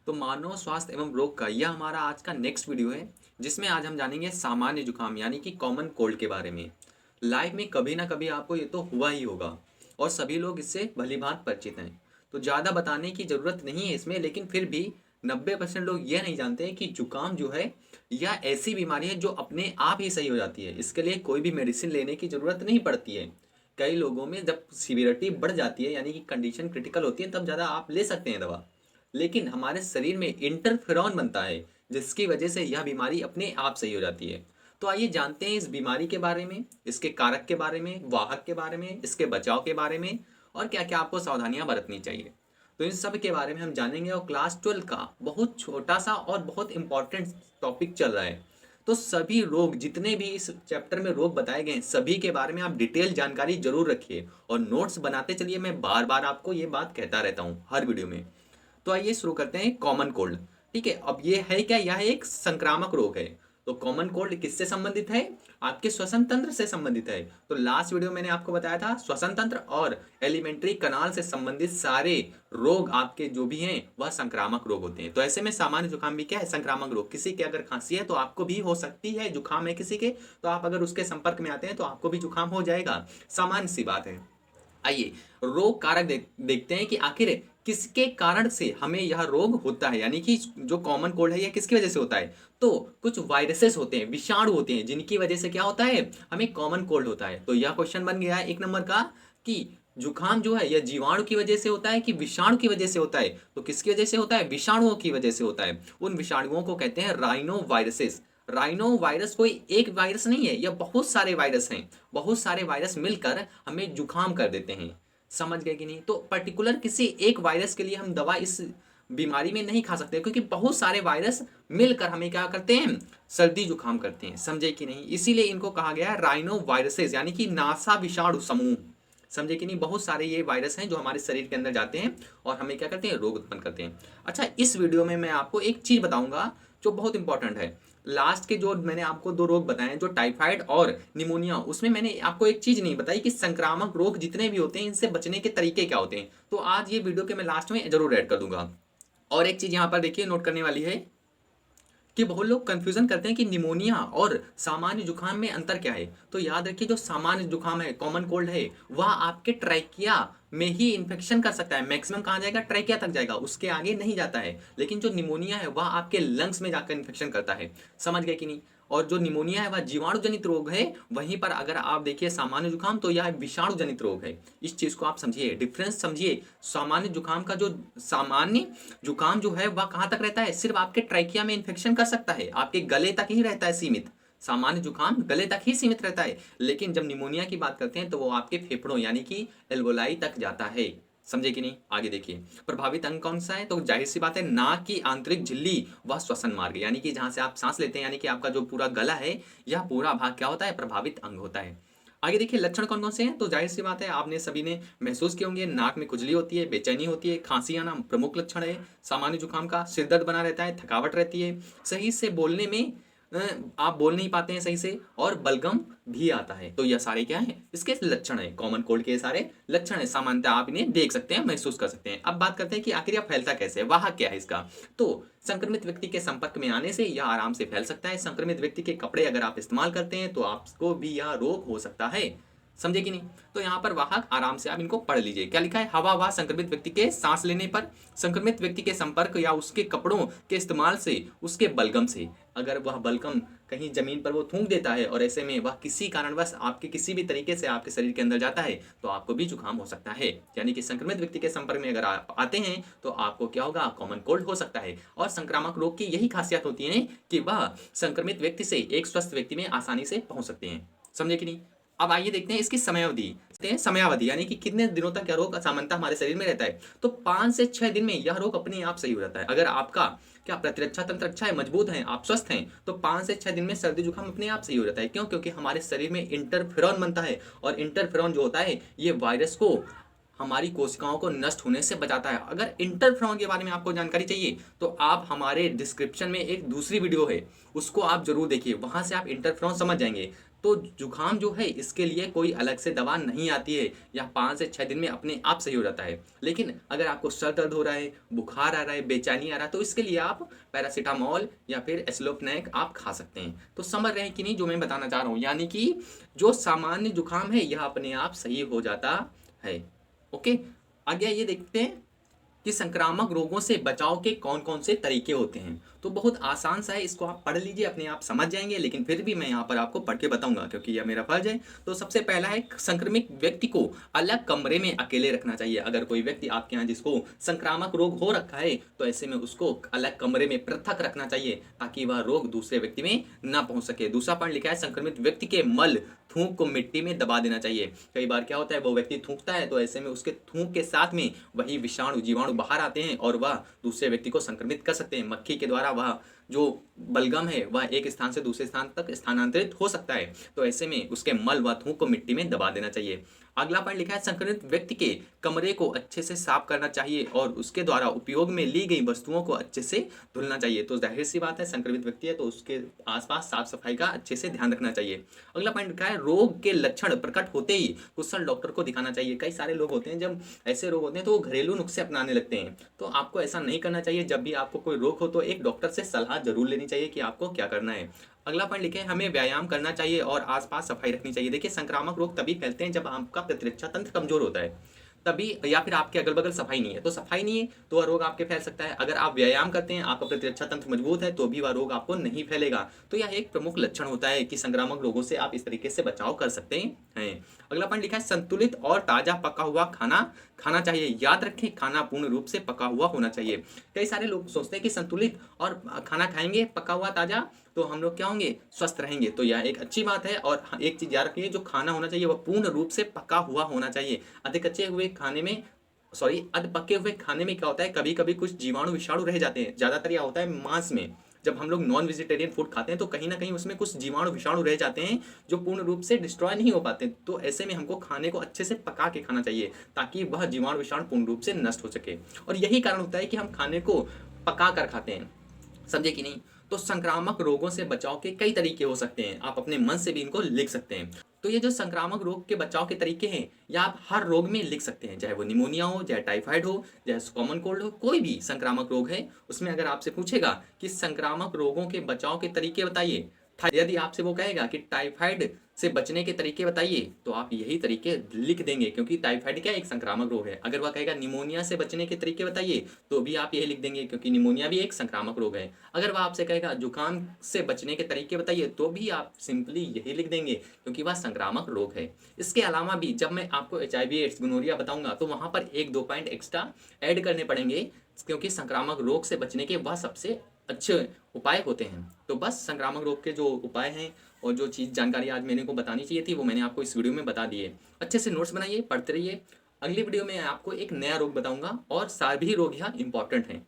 तो मानव स्वास्थ्य एवं रोग का यह हमारा आज का नेक्स्ट वीडियो है, जिसमें आज हम जानेंगे सामान्य जुकाम यानी कि कॉमन कोल्ड के बारे में। लाइफ में कभी ना कभी आपको ये तो हुआ ही होगा और सभी लोग इससे भलीभांति परिचित हैं। तो ज़्यादा बताने की ज़रूरत नहीं है इसमें, लेकिन फिर भी 90% लोग यह नहीं जानते हैं कि जुकाम जो है यह ऐसी बीमारी है जो अपने आप ही सही हो जाती है। इसके लिए कोई भी मेडिसिन लेने की ज़रूरत नहीं पड़ती है। कई लोगों में जब सीवियरिटी बढ़ जाती है यानी कि कंडीशन क्रिटिकल होती है, तब ज़्यादा आप ले सकते हैं दवा। लेकिन हमारे शरीर में इंटरफेरॉन बनता है, जिसकी वजह से यह बीमारी अपने आप सही हो जाती है। तो आइए जानते हैं इस बीमारी के बारे में, इसके कारक के बारे में, वाहक के बारे में, इसके बचाव के बारे में और क्या क्या आपको सावधानियां बरतनी चाहिए। तो इन सब के बारे में हम जानेंगे। और क्लास 12 का बहुत छोटा सा और बहुत इंपॉर्टेंट टॉपिक चल रहा है। तो सभी रोग, जितने भी इस चैप्टर में रोग बताए गए हैं, सभी के बारे में आप डिटेल जानकारी जरूर रखिए और नोट्स बनाते चलिए। मैं बार बार आपको ये बात कहता रहता हूँ हर वीडियो में। तो आइए शुरू करते हैं कॉमन कोल्ड। ठीक है, अब ये है क्या, यह एक संक्रामक रोग है। तो कॉमन कोल्ड किससे संबंधित है? आपके श्वसन तंत्र से संबंधित है। तो लास्ट वीडियो मैंने आपको बताया था श्वसन तंत्र और एलिमेंट्री कनाल से संबंधित सारे रोग आपके जो भी हैं वह संक्रामक रोग होते हैं। तो ऐसे में सामान्य जुकाम भी क्या है? संक्रामक रोग। किसी के अगर खांसी है तो आपको भी हो सकती है, जुकाम है किसी के तो आप अगर उसके संपर्क में आते हैं तो आपको भी जुकाम हो जाएगा। सामान्य सी बात है। आइए रोग कारक देखते हैं कि आखिर किसके कारण से हमें यह रोग होता है, यानी कि जो कॉमन कोल्ड है यह किसकी वजह से होता है। तो कुछ वायरसेस होते हैं, विषाणु होते हैं, जिनकी वजह से क्या होता है, हमें कॉमन कोल्ड होता है। तो यह क्वेश्चन बन गया है 1 नंबर का कि जुकाम जो है यह जीवाणु की वजह से होता है कि विषाणु की वजह से होता है। तो किसकी वजह से होता है? विषाणुओं की वजह से होता है। उन विषाणुओं को कहते हैं राइनो वायरसेस। राइनो वायरस कोई एक वायरस नहीं है, यह बहुत सारे वायरस हैं। बहुत सारे वायरस मिलकर हमें जुकाम कर देते हैं। समझ गए कि नहीं? तो पर्टिकुलर किसी एक वायरस के लिए हम दवा इस बीमारी में नहीं खा सकते, क्योंकि बहुत सारे वायरस मिलकर हमें क्या करते हैं, सर्दी जुकाम करते हैं। समझे कि नहीं? इसीलिए इनको कहा गया है राइनो वायरसेस, यानी कि नासा विषाणु समूह। समझे कि नहीं? बहुत सारे ये वायरस हैं जो हमारे शरीर के अंदर जाते हैं और हमें क्या करते हैं, रोग उत्पन्न करते हैं। अच्छा, इस वीडियो में मैं आपको एक चीज बताऊंगा जो बहुत इंपॉर्टेंट है। लास्ट के जो मैंने आपको 2 रोग बताए, जो टाइफाइड और निमोनिया, उसमें मैंने आपको एक चीज नहीं बताई कि संक्रामक रोग जितने भी होते हैं इनसे बचने के तरीके क्या होते हैं। तो आज ये वीडियो के मैं लास्ट में जरूर ऐड कर दूंगा। और एक चीज यहाँ पर देखिए नोट करने वाली है कि बहुत लोग कंफ्यूजन करते हैं कि निमोनिया और सामान्य जुकाम में अंतर क्या है। तो याद रखिए, जो सामान्य जुकाम है, कॉमन कोल्ड है, वह आपके ट्रैकिया में ही इन्फेक्शन कर सकता है। मैक्सिमम कहाँ जाएगा? ट्रैकिया तक जाएगा, उसके आगे नहीं जाता है। लेकिन जो निमोनिया है वह आपके लंग्स में जाकर इन्फेक्शन करता है। समझ गए कि नहीं? और जो निमोनिया है वह जीवाणु जनित रोग है। वहीं पर अगर आप देखिए सामान्य जुकाम, तो यह विषाणु जनित रोग है। इस चीज को आप समझिए, डिफरेंस समझिए। सामान्य जुकाम का जो सामान्य जुकाम जो है वह कहाँ तक रहता है? सिर्फ आपके ट्रैकिया में इन्फेक्शन कर सकता है, आपके गले तक ही रहता है सीमित। सामान्य जुकाम गले तक ही सीमित रहता है। लेकिन जब निमोनिया की बात करते हैं तो वो आपके फेफड़ों यानी कि एल्वोलाई तक जाता है। समझे कि नहीं? आगे देखिए, प्रभावित अंग कौन सा है? तो जाहिर सी बात है, नाक की आंतरिक झिल्ली व श्वसन मार्ग, यानी कि जहां से आप सांस लेते हैं, यानी कि आपका जो पूरा गला है, यह पूरा भाग क्या होता है? प्रभावित अंग होता है। आगे देखिए लक्षण कौन कौन से हैं। तो जाहिर सी बात है, आपने सभी ने महसूस किए होंगे, नाक में खुजली होती है, बेचैनी होती है, खांसी आना प्रमुख लक्षण है सामान्य जुकाम का। सिर दर्द बना रहता है, थकावट रहती है, सही से बोलने में आप बोल नहीं पाते हैं सही से, और बलगम भी आता है। तो यह सारे क्या है? इसके लक्षण है, कॉमन कोल्ड के सारे लक्षण है। सामान्यतः आप इन्हें देख सकते हैं, महसूस कर सकते हैं। अब बात करते हैं कि आखिर यह फैलता कैसे है, वाहक क्या है इसका। तो संक्रमित व्यक्ति के संपर्क में आने से यह आराम से फैल सकता है। संक्रमित व्यक्ति के कपड़े अगर आप इस्तेमाल करते हैं तो आपको भी यह रोग हो सकता है। समझे कि नहीं? तो यहाँ पर वाहक आराम से आप इनको पढ़ लीजिए। क्या लिखा है? हवा व संक्रमित व्यक्ति के सांस लेने पर, संक्रमित व्यक्ति के संपर्क या उसके कपड़ों के इस्तेमाल से, उसके बलगम से। अगर वह बलगम कहीं जमीन पर वो थूक देता है और ऐसे में वह किसी कारणवश आपके किसी भी तरीके से आपके शरीर के अंदर जाता है तो आपको भी जुकाम हो सकता है। यानी कि संक्रमित व्यक्ति के संपर्क में अगर आप आते हैं तो आपको क्या होगा? कॉमन कोल्ड हो सकता है। और संक्रामक रोग की यही खासियत होती है कि वह संक्रमित व्यक्ति से एक स्वस्थ व्यक्ति में आसानी से पहुंच सकते हैं। समझे कि नहीं? अब आइए देखते हैं इसकी समयावधि। समयावधि यानी कि कितने दिनों तक यह रोग सामान्यतः हमारे शरीर में रहता है। तो 5 से 6 दिन में यह रोग अपने आप सही हो जाता है। अगर आपका क्या प्रतिरक्षा तंत्र अच्छा है, मजबूत है, आप स्वस्थ हैं, तो 5 से 6 दिन में सर्दी जुकाम अपने आप सही हो जाता है। क्यों? क्योंकि हमारे शरीर में इंटरफेरॉन बनता है और इंटरफेरॉन जो होता है ये वायरस को, हमारी कोशिकाओं को नष्ट होने से बचाता है। अगर इंटरफेरॉन के बारे में आपको जानकारी चाहिए तो आप हमारे डिस्क्रिप्शन में एक दूसरी वीडियो है, उसको आप जरूर देखिए, वहां से आप इंटरफेरॉन समझ जाएंगे। तो जुकाम जो है इसके लिए कोई अलग से दवा नहीं आती है, या 5 से 6 दिन में अपने आप सही हो जाता है। लेकिन अगर आपको सर दर्द हो रहा है, बुखार आ रहा है, बेचैनी आ रहा है, तो इसके लिए आप पैरासीटामोल या फिर एस्लोपनेक आप खा सकते हैं। तो समझ रहे हैं कि नहीं जो मैं बताना चाह रहा हूँ, यानी कि जो सामान्य जुकाम है यह अपने आप सही हो जाता है। ओके, आगे ये देखते हैं कि संक्रामक रोगों से बचाव के कौन कौन से तरीके होते हैं। तो बहुत आसान सा है, इसको आप पढ़ लीजिए, अपने आप समझ जाएंगे, लेकिन फिर भी मैं यहाँ पर आपको पढ़ के बताऊंगा क्योंकि यह मेरा फर्ज है। तो सबसे पहला है, संक्रमित व्यक्ति को अलग कमरे में अकेले रखना चाहिए। अगर कोई व्यक्ति आपके यहाँ जिसको संक्रामक रोग हो रखा है तो ऐसे में उसको अलग कमरे में पृथक रखना चाहिए ताकि वह रोग दूसरे व्यक्ति में ना पहुंच सके। दूसरा पॉइंट लिखा है, संक्रमित व्यक्ति के मल थूक को मिट्टी में दबा देना चाहिए। कई बार क्या होता है, वो व्यक्ति थूकता है तो ऐसे में उसके थूक के साथ में वही विषाणु जीवाणु बाहर आते हैं और वह दूसरे व्यक्ति को संक्रमित कर सकते हैं। मक्खी के द्वारा वह जो बलगम है वह एक स्थान से दूसरे स्थान तक स्थानांतरित हो सकता है। तो ऐसे में उसके मल व थूक को मिट्टी में दबा देना चाहिए। अगला पॉइंट लिखा है, संक्रमित व्यक्ति के कमरे को अच्छे से साफ करना चाहिए और उसके द्वारा उपयोग में ली गई वस्तुओं को अच्छे से धुलना चाहिए। तो जाहिर सी बात है, संक्रमित व्यक्ति है तो उसके आसपास साफ सफाई का अच्छे से ध्यान रखना चाहिए। अगला पॉइंट लिखा है, रोग के लक्षण प्रकट होते ही कुशल डॉक्टर को दिखाना चाहिए। कई सारे लोग होते हैं, जब ऐसे रोग होते हैं तो वो घरेलू नुस्खे अपनाने लगते हैं, तो आपको ऐसा नहीं करना चाहिए। जब भी आपको कोई रोग हो तो एक डॉक्टर से सलाह जरूर लेनी चाहिए कि आपको क्या करना है। अगला पॉइंट लिखे, हमें व्यायाम करना चाहिए और आसपास सफाई रखनी चाहिए। देखिए, संक्रामक रोग तभी फैलते हैं जब आपका प्रतिरक्षा तंत्र कमजोर होता है तभी, या फिर आपके अगल बगल सफाई नहीं है। तो सफाई नहीं है तो वह रोग आपके फैल सकता है। अगर आप व्यायाम करते हैं, आपका प्रतिरक्षा तंत्र मजबूत है, तो भी वह रोग आपको नहीं फैलेगा। तो यह एक प्रमुख लक्षण होता है कि संक्रामक रोगों से आप इस तरीके से बचाव कर सकते हैं। अगला पॉइंट लिखा है, संतुलित और ताजा पका हुआ खाना खाना चाहिए। याद रखें, खाना पूर्ण रूप से पका हुआ होना चाहिए। कई सारे लोग सोचते हैं कि संतुलित और खाना खाएंगे पका हुआ ताजा तो हम लोग क्या होंगे, स्वस्थ रहेंगे। तो यह एक अच्छी बात है। और एक चीज याद रखिए, जो खाना होना चाहिए वह पूर्ण रूप से पका हुआ होना चाहिए। अधिक कच्चे हुए खाने में अध पके हुए खाने में क्या होता है, कभी कभी कुछ जीवाणु विषाणु रह जाते हैं। ज्यादातर यह होता है मांस में। जब हम लोग नॉन वेजिटेरियन फूड खाते हैं तो कहीं ना कहीं उसमें कुछ जीवाणु विषाणु रह जाते हैं जो पूर्ण रूप से डिस्ट्रॉय नहीं हो पाते। तो ऐसे में हमको खाने को अच्छे से पका के खाना चाहिए ताकि वह जीवाणु विषाणु पूर्ण रूप से नष्ट हो सके। और यही कारण होता है कि हम खाने को पका कर खाते हैं, समझे कि नहीं। तो संक्रामक रोगों से बचाव के कई तरीके हो सकते हैं, आप अपने मन से भी इनको लिख सकते हैं। तो ये जो संक्रामक रोग के बचाव के तरीके हैं, या आप हर रोग में लिख सकते हैं, चाहे वो निमोनिया हो, चाहे टाइफाइड हो, चाहे कॉमन कोल्ड हो, कोई भी संक्रामक रोग है उसमें अगर आपसे पूछेगा कि संक्रामक रोगों के बचाव के तरीके बताइए, यदि आपसे वो कहेगा कि टाइफाइड से बचने के तरीके बताइए, तो आप यही तरीके लिख देंगे क्योंकि टाइफाइड क्या एक संक्रामक रोग है। अगर वह कहेगा निमोनिया से बचने के तरीके बताइए, तो भी आप यही लिख देंगे क्योंकि निमोनिया भी एक संक्रामक रोग है। अगर वह आपसे कहेगा जुकाम से बचने के तरीके बताइए, तो भी आप सिंपली यही लिख देंगे क्योंकि वह संक्रामक रोग है। इसके अलावा भी जब मैं आपको HIV एड्स गोनोरिया बताऊंगा तो वहां पर 1-2 पॉइंट एक्स्ट्रा ऐड करने पड़ेंगे क्योंकि संक्रामक रोग से बचने के वह सबसे अच्छे उपाय होते हैं। तो बस संक्रामक रोग के जो उपाय हैं और जो चीज़ जानकारी आज मैंने को बतानी चाहिए थी वो मैंने आपको इस वीडियो में बता दी है। अच्छे से नोट्स बनाइए, पढ़ते रहिए। अगली वीडियो में आपको एक नया रोग बताऊंगा और सभी रोग यहाँ इंपॉर्टेंट हैं।